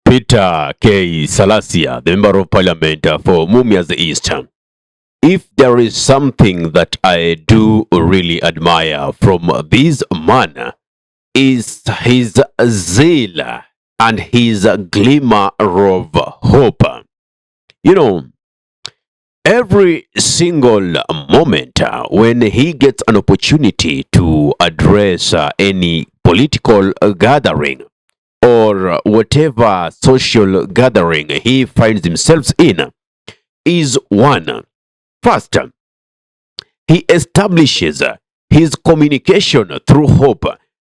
Peter K. Salasya, the Member of Parliament for Mumias East. If there is something that I do really admire from this man, is his zeal and his glimmer of hope. You know, every single moment when he gets an opportunity to address any political gathering, or whatever social gathering he finds himself in, is one. First, he establishes his communication through hope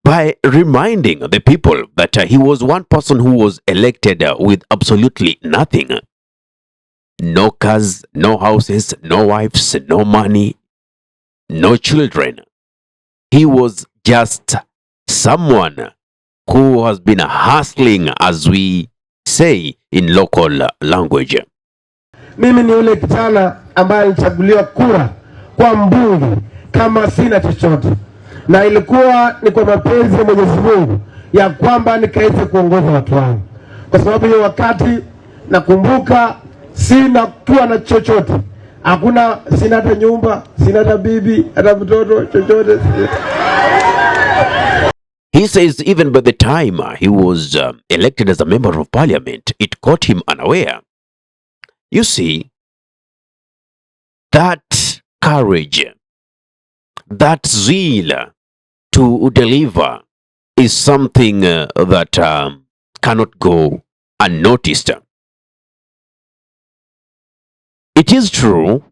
by reminding the people that he was one person who was elected with absolutely nothing. No cars, no houses, no wives, no money, no children. He was just someone who has been hustling, as we say in local language. Mimi ni ule kijana ambaye alichaguliwa kura kwa mbunge kama sina chochote, na ilikuwa ni kwa mapenzi ya Mwenyezi Mungu ya kwamba nikaweze kuongoza watu wangu, kwa sababu hiyo wakati nakumbuka sina kuwa na chochote, hakuna, sina hata nyumba, sina hata bibi, hata mtoto, chochote. He says even by the time he was elected as a member of parliament, it caught him unaware. You see, that courage, that zeal to deliver is something that cannot go unnoticed. It is true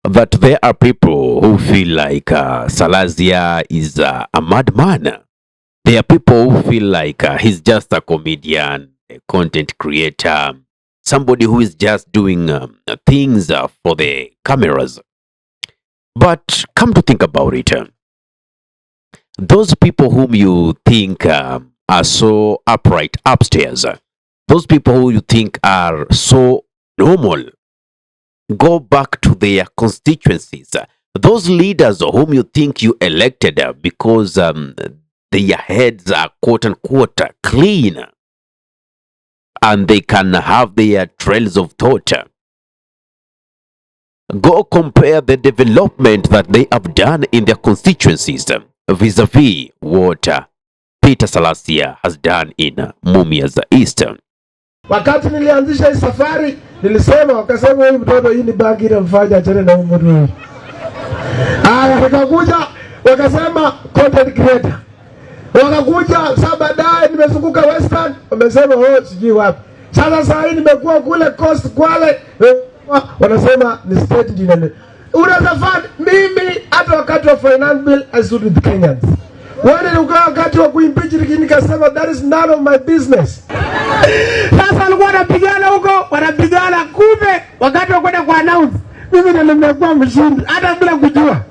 that there are people who feel like Salasya is a madman. There are people who feel like he's just a comedian, a content creator, somebody who is just doing things for the cameras. But come to think about it, those people whom you think are so upright upstairs, those people who you think are so normal, go back to their constituencies. Those leaders whom you think you elected because their heads are quote unquote clean and they can have their trails of thought. Go compare the development that they have done in their constituencies vis-a-vis what Peter Salasya has done in Mumias East. Wakati nilianzisha hii safari, nilisema, wakasema huyu mtoto hii ni bangi inamfanya achane na umri. Wakakuja wakasema content creator. Wakakuja sasa baadaye nimezunguka Western, wamesema sijui wapi. Sasa hii nimekuwa kule Coast Kwale, wanasema ni state dinner. Unazafadi mimi hata wakati wa finance bill I stood with Kenyans. Wakati wa kuimpeach nikasema that is none of my business. Sasa walikuwa wanapigana huko, wanapigana kumbe wakati wa kwenda kwa announce mimi ndio nimekuwa mshindi hata bila kujua.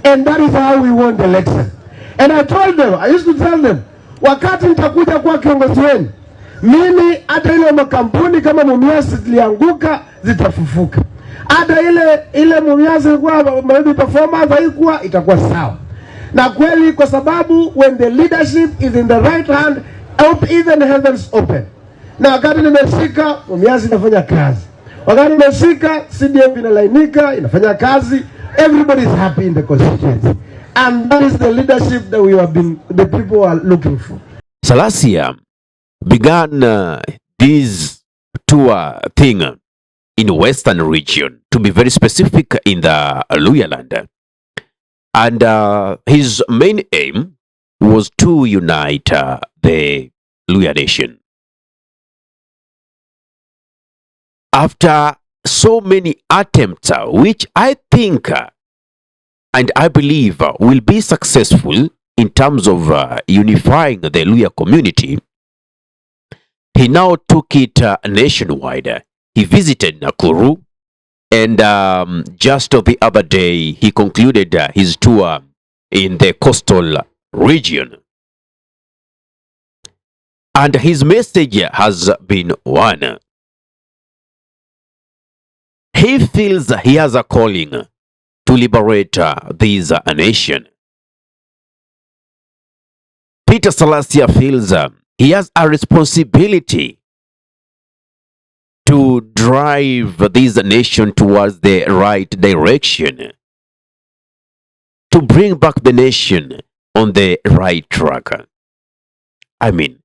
And that is how we won the election. And I told them, I used to tell them, wakati nitakuja kuwa kiongozi wenu, mimi hata ile makampuni kama Mumias zilianguka zitafufuka. Hata ile Mumias ilikuwa maybe performance haikuwa itakuwa sawa. Na kweli, kwa sababu when the leadership is in the right hand, even heavens open. Na wakati nimeshika Mumias inafanya kazi. Wakati nimeshika CDF inalainika, inafanya kazi. Everybody is happy in the constituency. And that is the leadership that the people are looking for. Salasya began this tour thing in Western region, to be very specific, in the Luhya land. And his main aim was to unite the Luhya nation. After so many attempts, which I think and I believe will be successful in terms of unifying the Luhya community, he now took it nationwide. He visited Nakuru, and just the other day he concluded his tour in the coastal region. And his message has been one. He feels he has a calling to liberate this nation. Peter Salasya feels he has a responsibility to drive this nation towards the right direction, to bring back the nation on the right track. I mean,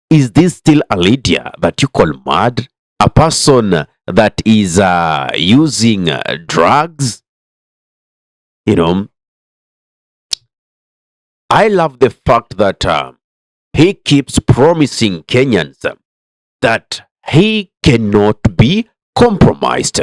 is this still a leader that you call mad? A person that is using drugs? You know, I love the fact that he keeps promising Kenyans that he cannot be compromised.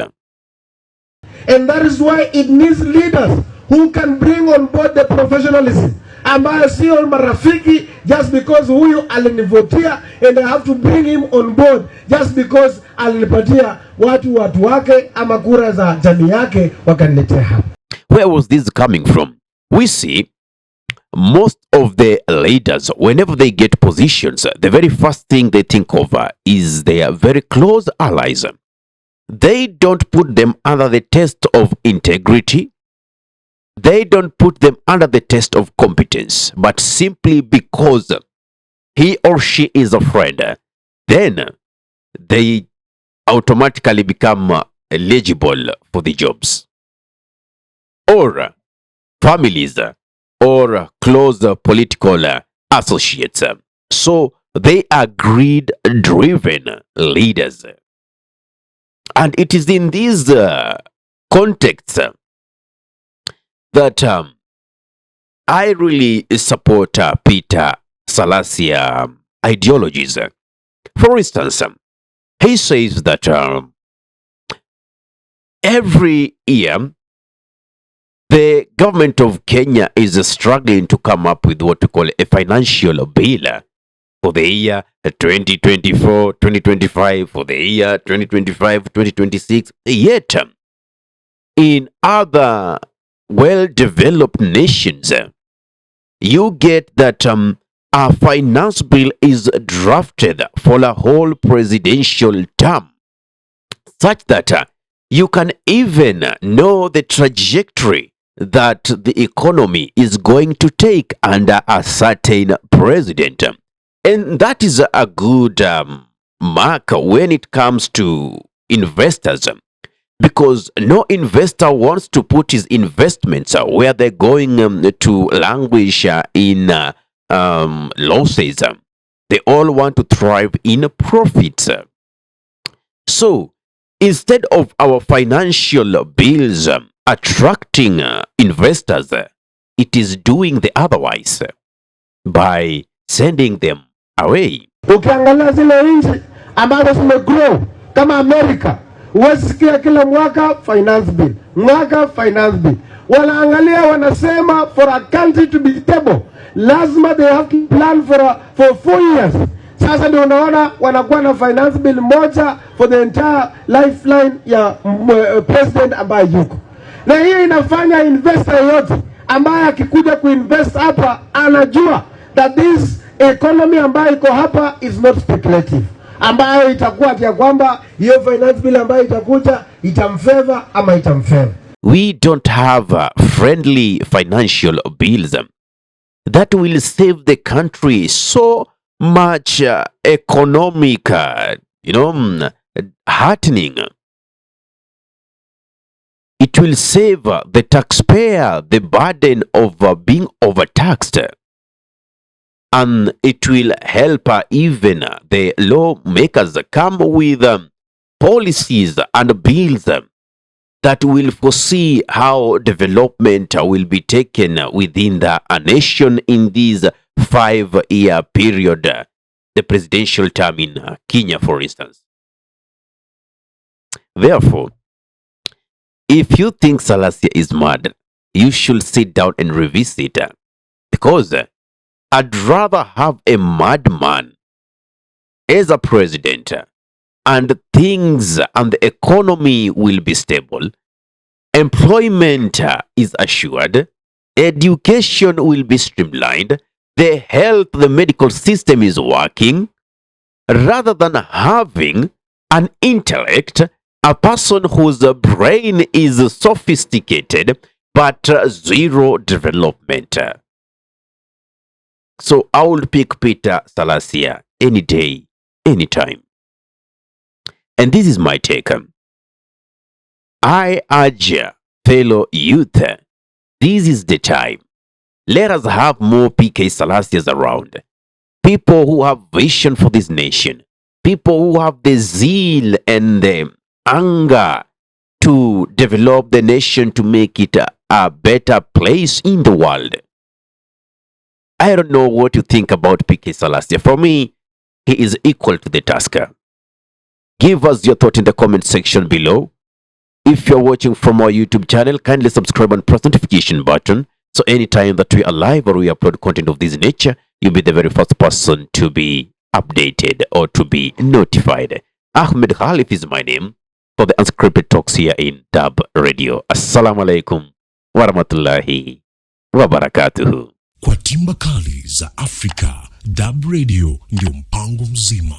And that is why it needs leaders who can bring on board the professionalism, ambayo sio marafiki just because huyu alinivotia and I have to bring him on board just because alinipatia watu wake ama kura za jamii yake wakaniletea hapa. Where was this coming from? We see most of the leaders, whenever they get positions, the very first thing they think of is their very close allies. They don't put them under the test of integrity. They don't put them under the test of competence, but simply because he or she is a friend, then they automatically become eligible for the jobs. Or families or close political associates. So they are greed-driven leaders. And it is in these contexts that I really support Peter Salasya ideologies. For instance, he says that every year the government of Kenya is struggling to come up with what we call a financial bill for the year 2024, 2025, for the year 2025, 2026. Yet, in other well-developed nations, you get that a finance bill is drafted for a whole presidential term, such that you can even know the trajectory that the economy is going to take under a certain president. And that is a good mark when it comes to investors, because no investor wants to put his investments where they're going to languish in losses. They all want to thrive in profits. So instead of our financial bills attracting investors, it is doing the otherwise by sending them away. Ukiangalia zile nchi ambazo zimegrow kama Amerika, huwezi sikia kila mwaka finance bill, wanaangalia wanasema for a country to be stable lazima they have to plan for 4 years. Sasa ndio unaona wanakuwa na finance bill moja for the entire lifeline ya president ambaye yuko. Na hiyo inafanya investor yote ambaye akikuja kuinvest hapa anajua that this economy ambayo iko hapa is not speculative, ambayo itakuwa ya kwamba hiyo finance bill ambayo itakuja itamfavor ama itamfavor. We don't have friendly financial bills that will save the country so much economic, heartening. It will save the taxpayer the burden of being overtaxed. And it will help even the lawmakers come with policies and bills that will foresee how development will be taken within the nation in this 5-year period, the presidential term in Kenya, for instance. Therefore, if you think Salasya is mad, you should sit down and revisit it, because I'd rather have a madman as a president, and things and the economy will be stable, employment is assured, education will be streamlined, the health, the medical system is working, rather than having an intellect, a person whose brain is sophisticated but zero development. So I will pick Peter Salasya any day, anytime. And this is my take. I urge fellow youth, this is the time. Let us have more PK Salasyas around. People who have vision for this nation. People who have the zeal and the anger to develop the nation to make it a better place in the world. I don't know what you think about PK Salasya. For me, he is equal to the tasker. Give us your thought in the comment section below. If you're watching from our YouTube channel, kindly subscribe and press the notification button. So anytime that we are live or we upload content of this nature, you'll be the very first person to be updated or to be notified. Ahmed Khalif is my name for the unscripted talks here in Dub Radio. Assalamu alaikum warahmatullahi wabarakatuhu. Kwa timba kali za Afrika, Dub Radio ndio mpango mzima.